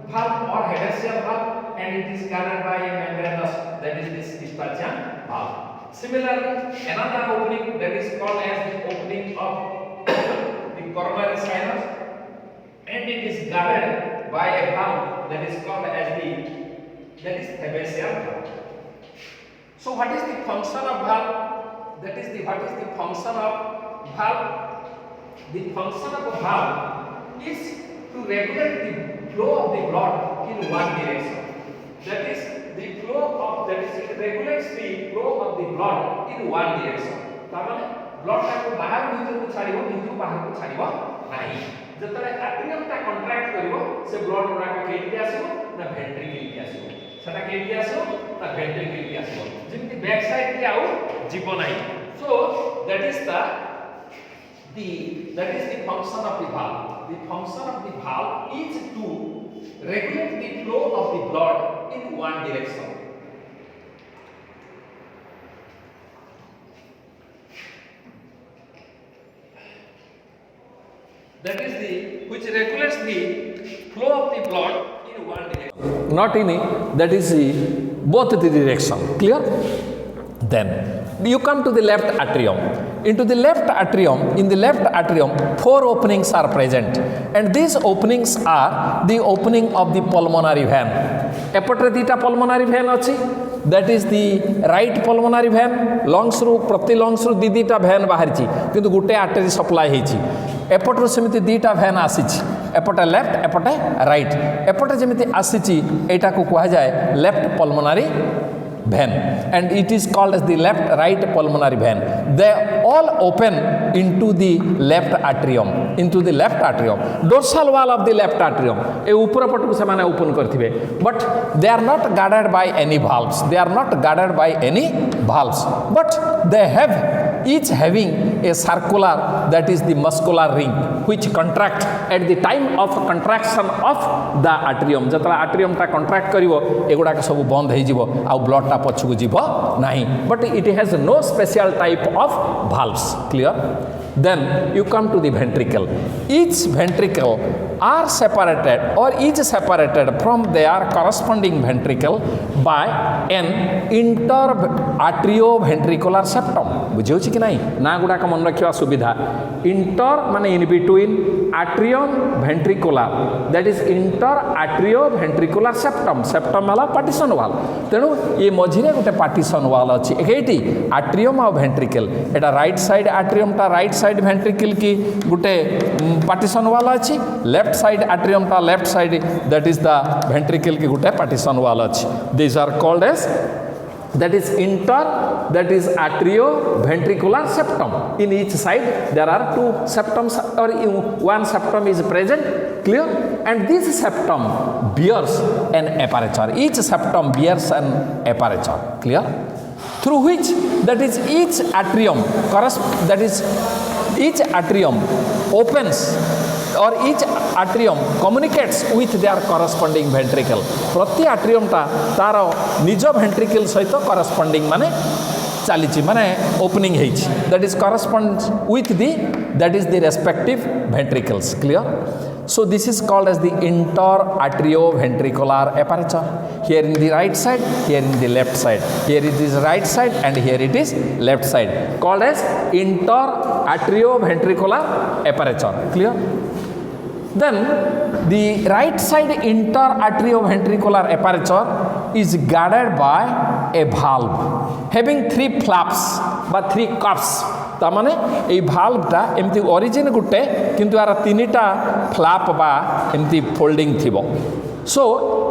valve or hedacial valve, and it is guarded by a membranous, that is this Eustachian valve. Similarly, another opening that is called as the opening of the coronary sinus, and it is guarded by a valve that is called as that is hedacial valve. So what is the function of valve? What is the function of valve? The function of a valve is to regulate the flow of the blood in one direction. That is the flow of, it regulates the flow of the blood in one direction. तारमाने blood टाको बाहर भीतर को छाड़िबो, भीतर बाहर को छाड़िबो नाही. जतले atrium टा contract करिवो से blood गुडा को केटी आसीबो ना ventricle की आसीबो. सेटा केटी आसीबो ना ventricle की आसीबो. जेमति बैक साइड के आउ जीवो नाही. So that is the function of the valve. The function of the valve is to regulate the flow of the blood in one direction. That is which regulates the flow of the blood in one direction. Not in that is both the direction. Clear? Then you come to the left atrium. Into the left atrium, in the left atrium, 4 openings are present, and these openings are the opening of the pulmonary vein. Epotre dita pulmonary vein achi, that is the right pulmonary vein. Lungs ru prati lungs ru didita vein baharichi, kintu gute artery supply heichi. Epotre semiti dita vein asichi, epote left, epote right. Epotre jemiti asichi, eta ku kuha jaye left pulmonary vein, and it is called as the left right pulmonary vein. They all open into the left atrium, dorsal wall of the left atrium. ए ऊपर पट को समाने open करथिबे, but they are not guarded by any valves. But they have each having a circular, that is the muscular ring, which contract at the time of contraction of the atrium. जतला atrium ता contract करिवो एगुडा के सब बंद हे जिवो आ blood ता पछकु जिवो नाही. But it has no special type of valves. Clear? Then you come to the ventricle. Each ventricle are separated or is separated from their corresponding ventricle by an interarterioventricular septum. बुझियोछि कि नाही? ना गुडा का मन रखिवा सुविधा. Inter माने in between, atrium ventricular, that is interarterioventricular septum. Septum वाला partition wall. तेणु ये मझिरे गोटे partition wall अछि. एकेटी atrium और ventricle. एटा right side atrium ता right side ventricle की गोटे partition wall अछि. Left side atrium ता left side, that is the ventricle की गोटे partition wall अछि. These are called as, that is atrioventricular septum. In each side there are 2 septums, or 1 septum is present. Clear? And this septum bears an aperture. Each septum bears an aperture. Clear? Through which, that is each atrium opens, or each atrium communicates with their corresponding ventricle. प्रति atrium ता तारो निजो ventricle सहित corresponding माने चालीची माने opening heichi, that is corresponds with the respective ventricles. Clear? So this is called as the interarterioventricular aperture. Here in the right side, here in the left side. Here it is right side and here it is left side. Called as interarterioventricular aperture. Clear? Then the right side interarterioventricular aperture is guarded by a valve having 3 flaps বা 3 cups. ता माने এই ভালভটা এমতি origin গুটে কিন্তু আর 3টা flap বা এমতি folding থিবো. So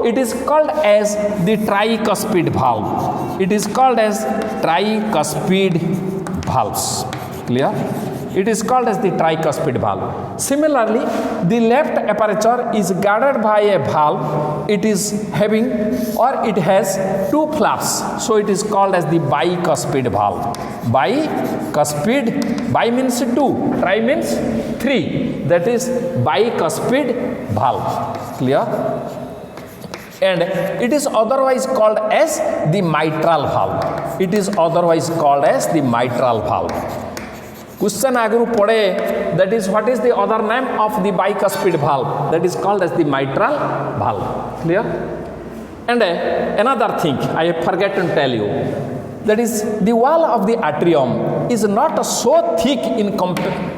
it is called as the tricuspid valve. It is called as tricuspid valves. Clear? It is called as the tricuspid valve. Similarly, the left aperture is guarded by a valve. It is having, or it has 2 flaps. So it is called as the bicuspid valve. Bicuspid, bi means 2, tri means 3. That is bicuspid valve. Clear? and it is otherwise called as the mitral valve. It is otherwise called as the mitral valve. Question agru pade, that is what is the other name of the bicuspid valve? That is called as the mitral valve. Clear? And another thing I have forgotten to tell you, that is the wall of the atrium is not so thick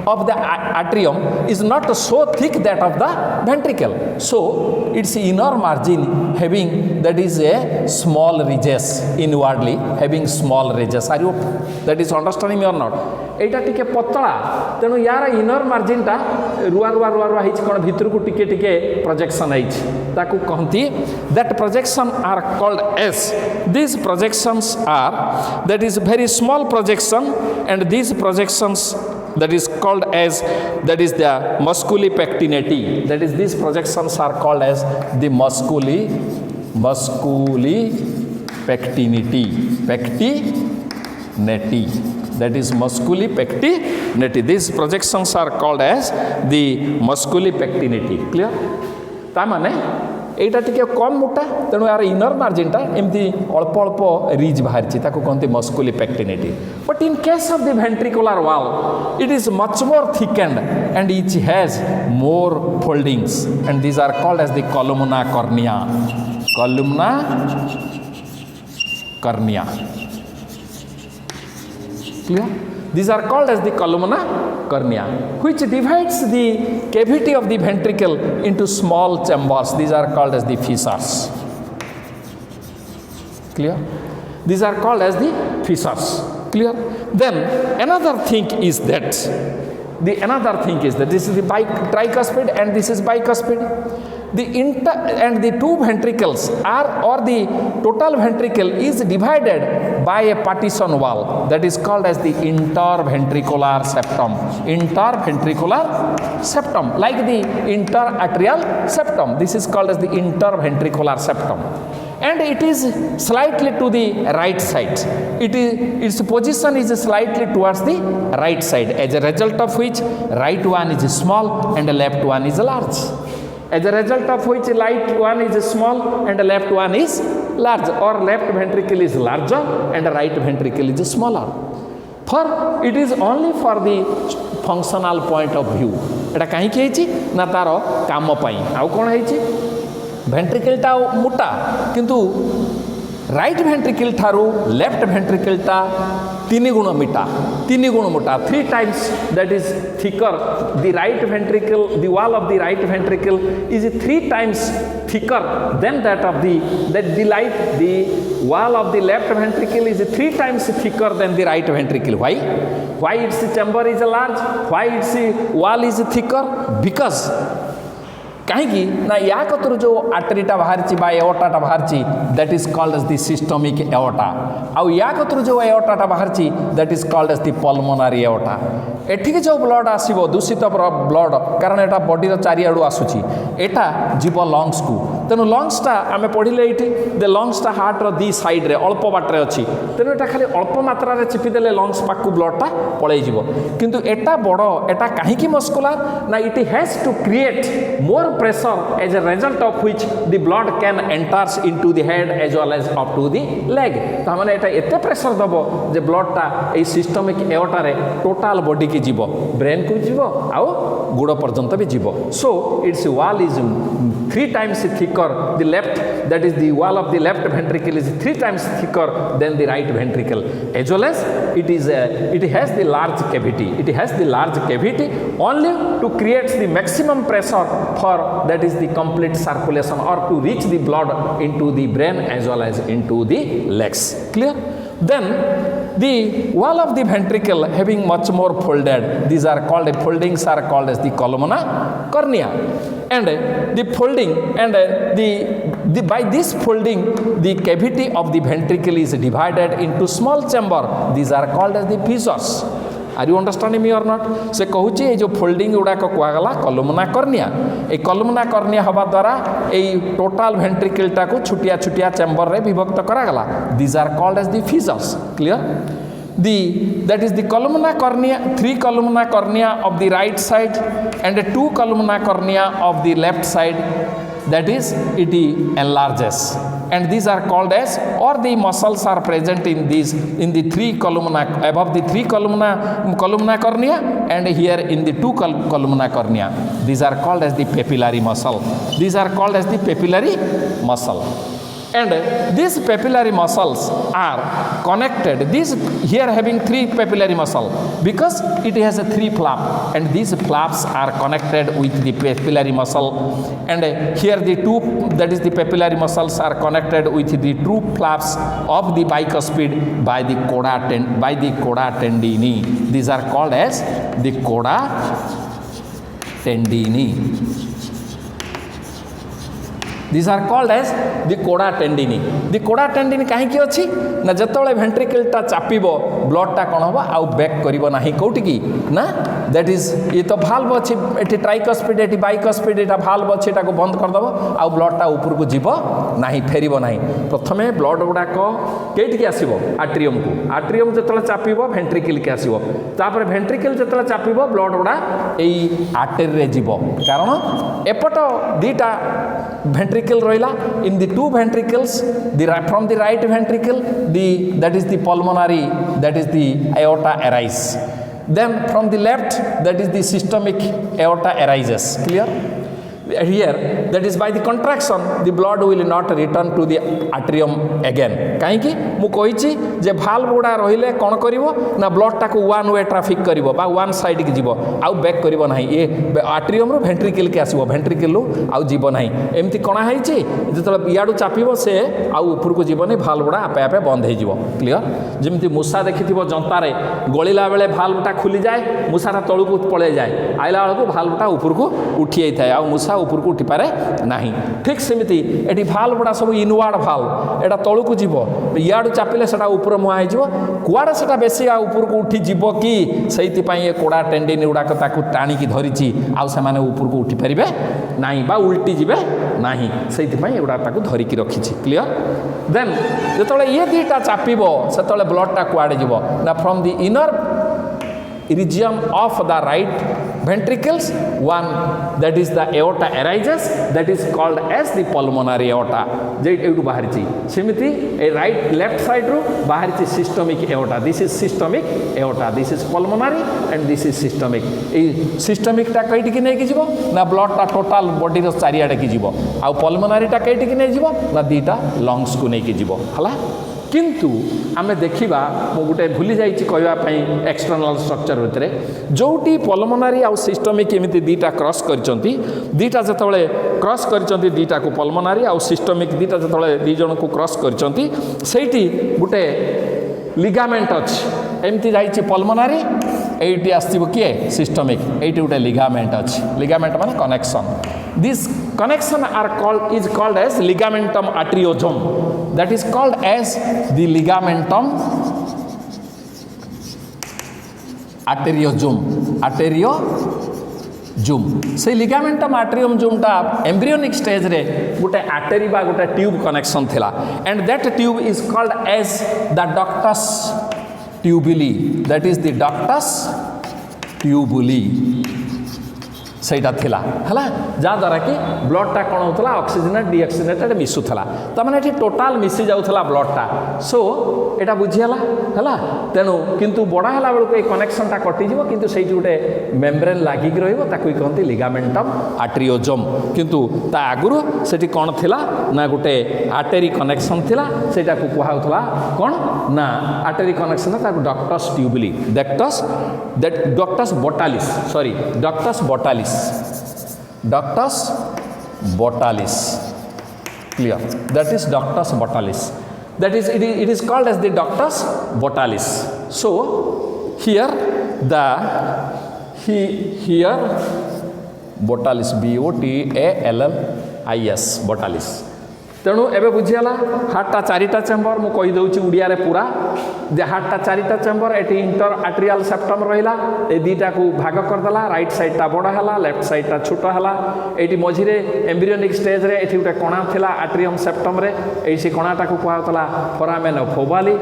of the atrium is not so thick that of the ventricle. So its inner margin having, that is a small ridges, inwardly having small ridges. Are you, that is understanding me or not? एटा टिके पतला तेणु यार inner margin टा रुआ रुआ रुआ रुआ hitch कोन भितर को टिके टिके प्रोजेक्शन आइछ ताकू कहंती that projection are called as. These projections are, that is very small projection, and these projections that is called as, that is the musculi pectinati. That is, these projections are called as the musculi pectinati. That is musculi pectinati. These projections are called as the musculi pectinati. Clear? ता माने एटा टिके कम मोटा तेणु यार inner margin टा एमती अल्प अल्प रिज बाहर ताको कहते musculi pectinati. But in case of the ventricular wall it is much more thickened and each has more foldings and these are called as the columna cornea. Columna cornea. Clear? These are called as the columna cornea, which divides the cavity of the ventricle into small chambers. These are called as the fissures. Clear? These are called as the fissures. Clear? Then another thing is that this is the tricuspid and this is bicuspid. The and the two ventricles are, or the total ventricle is divided by a partition wall that is called as the interventricular septum. Interventricular septum, like the interatrial septum. This is called as the interventricular septum. And it is slightly to the right side. Its position is slightly towards the right side, as a result of which right one is small and the left one is large. As a result of which right one is small and the left one is large, or left ventricle is larger and the right ventricle is smaller. For it is only for the functional point of view. एटा कहीं के ना तार काम पाई आउ कौन है ventricle टा मोटा किंतु राइट वेंट्रिकल ठारू लेफ्ट वेंट्रिकल टा 3 गुण मोटा 3 times that is thicker. The right ventricle, the wall of the right ventricle is 3 times thicker than that of the wall of the left ventricle is 3 times thicker than the right ventricle. Why its chamber is large? Why its wall is thicker? Because कहीं ना या कतुर जो आर्टरीटा बाहरी बा एओर्टाटा बाहरी that is called as the systemic aorta आउ या कतुर जो एओर्टाटा बाहरी that is called as the pulmonary aorta. एठिक जो ब्लड आसीबो दूषित ब्लड कारण एटा बॉडी चारिआडू आसुची एटा जीव लंग्स को तेणु लंग्सटा आम पढ़ले ये द लंग्सटा हार्टर दी साइड रे अल्प बाटे अच्छी तेणु एटा खाली अल्प मात्रा रे चिपिदेले लंग्स पाक ब्लडटा पळै जीवो किंतु एटा बड़ एटा काहीकि मस्कुलार ना it has to create more pressure as a result of which the blood can enters into the head as well as up to the leg. तो हमने एटा एते प्रेशर दबो जे ब्लड टा ए सिस्टमिक एओर्टा रे टोटल बॉडी की जीवो brain को जीवो आउ गुड़ पर्यंत भी जीवो. So it's wall is 3 times thicker. The left, that is the wall of the left ventricle is 3 times thicker than the right ventricle, as well as it has the large cavity. It has the large cavity only to create the maximum pressure for, that is the complete circulation, or to reach the blood into the brain as well as into the legs. Clear? Then the wall of the ventricle having much more folded, these are called, foldings are called as the columna cornea. And the folding and by this folding the cavity of the ventricle is divided into small chamber. These are called as the fissures. Are you understanding me or not? से कहूची ये जो folding गुड़ाक कहगला कलुमना cornea. ए कलुमना cornea हवा द्वारा ए total ventricle टाको छुटिया छुटिया chamber रे विभक्त करागला. These are called as the fissures. Clear? That is the columna cornea, 3 columna cornea of the right side and 2 columna cornea of the left side that is it enlarges, and these are called as, or the muscles are present in these, in the three columna, above the three columna cornea, and here in the two columna cornea. These are called as the papillary muscle. These are called as the papillary muscle. And these papillary muscles are connected. This here having three papillary muscle because it has a three flap, and these flaps are connected with the papillary muscle. And here the two, that is the papillary muscles, are connected with the two flaps of the bicuspid by the coda tendini. These are called as the coda tendini. These are called as the coda tendini. The coda tendini kahinki अछि ना जतबेले ventricle टा चापिबो blood टा कोन होबो आउ back करिवो नाही कोठी की ना, दैट इज ये तो भाल्व अछि एठी ट्राइकस्पिड एठी बाइकस्पिड एटा भाल्व अछि एटा को बंद कर दबो आउ ब्लड टा ऊपर को जीवो नाही फेरिवो नाही. प्रथमे ब्लड गुडा को केठी की आसीबो आट्रियम को, आट्रियम जतबेले चापिबो वेंट्रिकल के आसीबो, तापर वेंट्रिकल जतबेले चापिबो ब्लड गुडा एई आर्टरी रे जीवो, कारण एपट दीटा ventricle roila. In the two ventricles, from the right ventricle, that is the pulmonary, that is the aorta arise. Then from the left, that is the systemic aorta arises. Clear? Here, that is by the contraction, the blood will not return to the atrium again. कहीं मु कही जे valve गुड़ा रहिले कौन करिवो ना blood टाको one way traffic करिवो बा one side की जीवो आउ बैक करिवो नाही. ये आट्रियम रो वेंट्रिकल के आसीबो, वेंट्रिकल रो आउ जीवो नाही. एमती कोना हैछि जेतले इयाडू चापिबो से आउ ऊपर को जीवो नै, भाल्व गुड़ा आपे आपे बंद हे जीवो. क्लियर? जेमती मूसा देखिथिबो जंतारे गळिला बेले भाल्वटा खुली जाए, मूसाटा तळुकू पळे जाए, आइला बेलको भाल्वटा ऊपर को उठी आइथाय आउ मूसा ऊपर को उठी पारे नाही. ठीक सेमिति एटी भाल्व गुड़ा सब इनवार्ड भाल्व, एटा तळु को जीवो, इयाडू चापिले सेटा ऊपर मुहा हे जीवो, कुआडे सेटा बेसी आ ऊपर को उठी जीवो कि सेति पई ए कोडा टेंडिन गुड़ा को ताकू टाणी की धरिछि आ से माने ऊपर को उठी परिबे नाही बा उल्टी जीवे नाही, सेति पई एगुड़ा ताकू धरि की रखिछि. क्लियर? देन जेतले ये दीटा चापिबो सेतले ब्लड टा कुआडे जीवो ना, from the inner region of the right ventricles, one that is the aorta arises, that is called as the pulmonary aorta. जे एटू बाहर छि सेमिति ए राइट लेफ्ट साइड रो बाहर छि systemic aorta. This is systemic aorta, this is pulmonary and this is systemic. A systemic टा कइट की नै कि जीवो ना ब्लड टा टोटल बॉडी रो चारियाडे की जीवो, आ पल्मोनारी टा कइट की नै जीवो ना दीटा लंग्स को नै की जीवो. हला किंतु आमे देखिबा मो गुटे भूली जाइछि कहबा पई एक्सटर्नल स्ट्रक्चर भितरे जोटी पल्मोनारी आ सिस्टमिक एमिति दीटा क्रॉस करचंती, दीटा जतबेले क्रॉस करचंती दीटा को पल्मोनारी आ सिस्टमिक दीटा जतबेले दी जण को क्रॉस करचंती सेठी गुटे लिगामेंट अछि एमिति जाइछि पल्मोनारी, एटी आस्तिबो किए सिस्टमिक, एटी गुटे लिगामेंट अछि. लिगामेंट माने connection. This connection is called as ligamentum atriosum. That is called as the ligamentum arteriosum. Arteriosum. से ligamentum arteriosum टा embryonic stage रे गुटे artery बा गुटे tube connection थिला, and that tube is called as the ductus tubuli. That is the ductus tubuli. सेटा थिला हला जा द्वारा कि ब्लड टा कोन होतला ऑक्सीजनेट डीऑक्सीजनेटेड मिसुथला, त माने एठी टोटल मिसि जाउथला ब्लड टा. सो एटा बुझियाला हला, तेनु किंतु बडा हला बेलको ए कनेक्शन टा कटि जिवो, किंतु सेठी गुटे मेम्ब्रेन लागि कि रहइबो ताकू कहंती लिगामेंटम आर्टियोजम. किंतु ता आगुरु सेठी कोन थिला ना गुटे आर्टरी कनेक्शन थिला, सेटा को कुहा होतला कोन ना आर्टरी कनेक्शन ताकू ductus tubuli, ductus botalis, sorry ductus botalis, ductus botalis. Clear? That is ductus botalis. That is it is called as the ductus botalis. So here botalis, BOTALLIS, botalis. तेणु एबे बुझीगला हार्टा चारिटा चेम्बर मु कही दउची उड़िया रे पूरा जे हार्टा चारिटा chamber eighty inter atrial septum रहिला ए दीटा को भाग कर देला राइट साइड ता बड़ हला लेफ्ट साइड ता छोट हला एटी मझिरे एम्ब्रियोनिक स्टेज रे एटी उटे कणा थिला आट्रियम सेप्टम रे एई से कणाटा को कहतला फोरामेन ऑफ ओवाली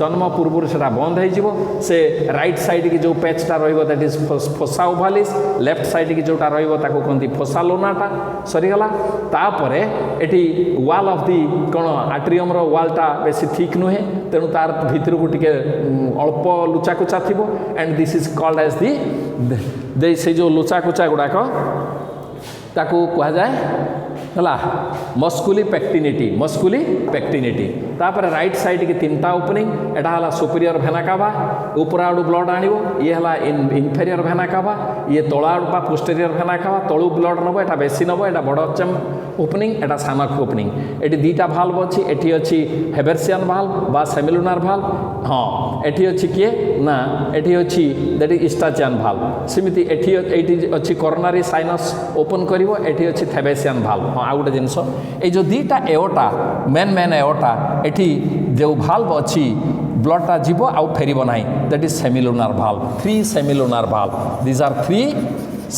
जन्म पूर्व सेटा बंद हो जिवो से राइट साइड की जो पैचटा रहिबो that is fossa ovalis left side की जोटा रहिबो ताको कहंती फोसा लोनाटा सरी गला तापरे एटी वाल ऑफ दी कौन आट्रियम रो वालटा बेसी थिक नुहे तेणु तार भितर को टिके अल्प लुचाकुचा थी and this is called as the से जो लुचाकुचा गुड़ाक ताकू कह जाए हला मस्कुली पेक्टिनिटी तापर राइट साइड की तीनटा ओपनिंग एटा हला सुपीरियर भेना कावा ऊपर आडू ब्लड आनिबो ये हला इनफेरियर भेना कावा ये तोला आडू बा पोस्टेरियर भेना कावा तळु ब्लड नबो एटा बेसी नबो एटा बड़ चेम ओपनिंग एटा सानक ओपनिंग एटी दीटा भाल्व अछि एटी अछि हेबेर्सियन भाल्व बा सेमिलुनार भाल्व हां एटी अछि किए ना एटी अछि दैट इज स्टाचियन भाल्व सिमिति एटी अछि कोरोनरी साइनस ओपन करिवो एटी अछि थेबेसियन भाल्व हां आ गुटे जिंस ए जो दीटा एओटा मेन एओटा एटी जो भाल्व अछि ब्लडटा जीवो आउ फेरिबो नाही that is semilunar valve 3 semilunar valve these are 3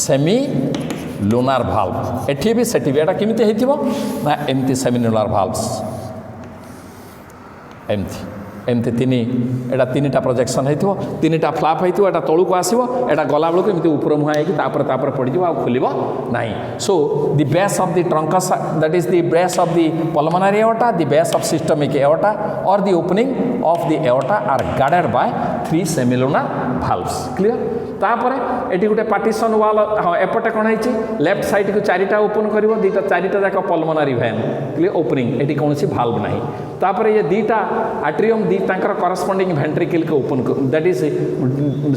semilunar valve एठी भी सेठी भी एटा किमिते हेतिबो ना एमती सेमिलुनार भाल्व्स एमती तीन एटा तीनटा प्रोजेक्शन हेतिबो तीनटा फ्लैप हेतिबो एटा तळु को आसीबो एटा गला बेलको एमती ऊपर मुहा हेकि तापर पड़ी जिवो आ खुलिबो नाही so the base of the truncus that is the base of the pulmonary aorta the base of systemic aorta और the opening of the aorta are guarded by 3 semilunar valves clear तापर एटी गोटे पार्टीशन वाल हाँ एपटे कौन है left side को चारिटा open करिवो दीटा चारिटा जाक पल्मोनरी वेन क्लियर ओपनिंग एटी कौन भाल्व नहीं तापर ये दीटा आट्रियम दी तांकर करस्पॉन्डिंग वेंट्रिकल को ओपन दैट इज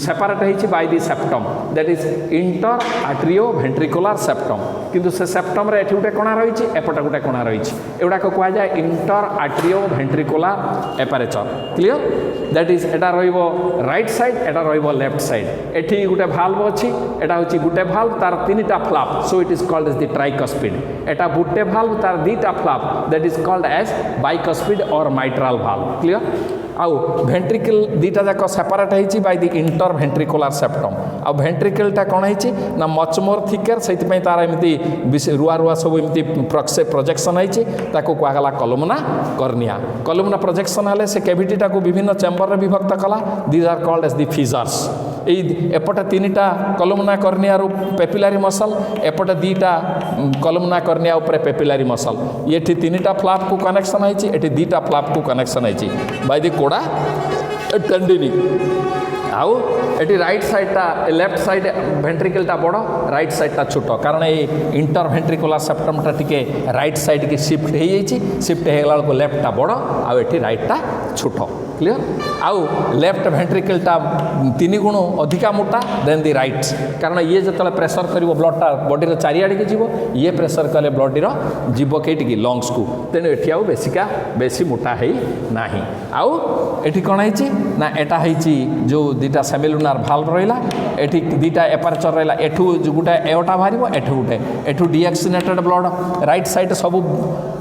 सेपरेट है by the septum that is inter atrio ventricular septum किंतु से सेप्टम रे एठी गोटे कोणा रही एपटे गोटे कोणा रही एगुड़ा कह जाए inter atrio ventricular aperture clear that is एटा रहिबो राइट साइड एटा रहिबो लेफ्ट साइड एठी गोटे भाल्व अछि एटा होछि गोटे भाल्व तार तीनटा flap so it is called as the tricuspid एटा गोटे भाल्व तार दीटा flap that is called as bicuspid और माइट्राल भाल्व क्लियर आउ वेंट्रिकल दीटा जाक सेपरेट होइछि by the inter ventricular septum आ वेंट्रिकलटा कोन होइछि ना मच मोर थिकर सेति पई तार एमिति रुआ सब एमिति प्रोजेक्शन होइछि ताको कहला कॉलमना प्रोजेक्शन हले से कैविटीटा को विभिन्न चेम्बर रे विभक्त कला these are called as the fissures एपटे तीनटा कॉलमना कर्निया पेपिलारी मसल एपटे दीटा कॉलमना कर्निया ऊपर पेपिलारी मसल ये तीनटा फ्लैप को कनेक्शन होइछि एठी दीटा फ्लैप को कनेक्शन होइछि बाय द कोड़ा टेंडिनी आउ एटी राइट साइडटा लेफ्ट साइड वेंट्रिकलटा बड़ राइट साइडटा छोट कारण ये इंटर वेंट्रिकुलर सेप्टमटा टिके राइट साइड की शिफ्ट हो जाइए शिफ्ट होगला बेलू लेफ्टटा बड़ आउ एटी राइटटा छोट क्लियर आउ लेफ्ट वेंट्रिकलटा 3 गुण अधिका मोटा देन दी राइट कारण ये जो प्रेसर कर ब्लडटा बॉडी चारिआड़ की जीव ये प्रेसर कले बॉडीर जीव कईटी लंग्स को तेणु एटी आउ बेसिका बेसी मोटा है ना आउ एटी कौन है ना एटा है जो दीटा सेमिलुनार भाल्व रहा एटी दीटा एपारेचर रहा एठू गोटे एओटा बाहर एठू गोटे एठू डीऑक्सीनेटेड ब्लड राइट साइड सब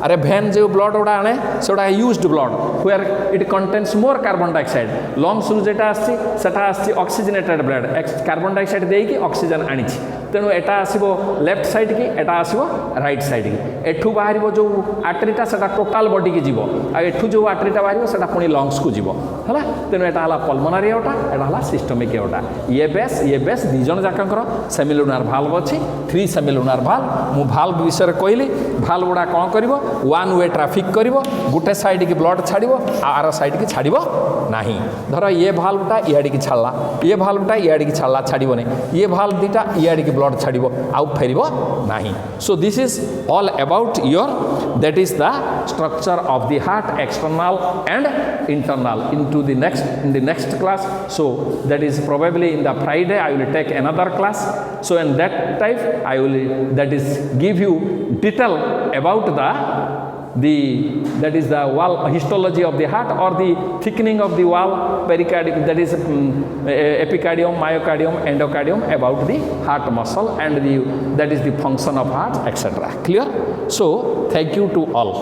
अरे भेन जो ब्लड गुड़ा आने से used blood where it contains more carbon dioxide lungs रु जेटा आसी ऑक्सीजनेटेड ब्लड कार्बन डाइऑक्साइड देकी ऑक्सीजन आनी तेणु एटा आसीबो लेफ्ट साइड की एटा आसीबो राइट साइड की एठू बाहर जो आर्टरीटा सेटा टोटाल बॉडी की जीव आ एठू जो आर्टरीटा बाहर सेटा पुणी लंग्स को जीव है तेणु एटा हला पल्मोनरी एओर्टा एटा हला सिस्टमिक एओर्टा ये बेस दी जन जाकर सेमिलुनार भाल्व अच्छी 3 सेमिलुनार भाल्व मु भाल्व विषय कहली भाल्व गुड़ा कौन कर वन वे ट्राफिक कर गोटे साइड की ब्लड छाड़ो आर साइड की छाड़ो ना धर ये भाल्वटा इआड़ की छाड़ा ये भाल्वटा इआड़ की छाड़ा छाड़बनी ये भाल्व दीटा इआड़ की ब्लड छाड़ो आउ फेर ना so this is all about your that is the structure of the heart external and internal in the next class so that is probably in the Friday I will take another class so in that type I will that is give you detail about that is the wall histology of the heart or the thickening of the wall pericardium that is epicardium myocardium endocardium about the heart muscle and that is the function of heart etc clear so thank you to all.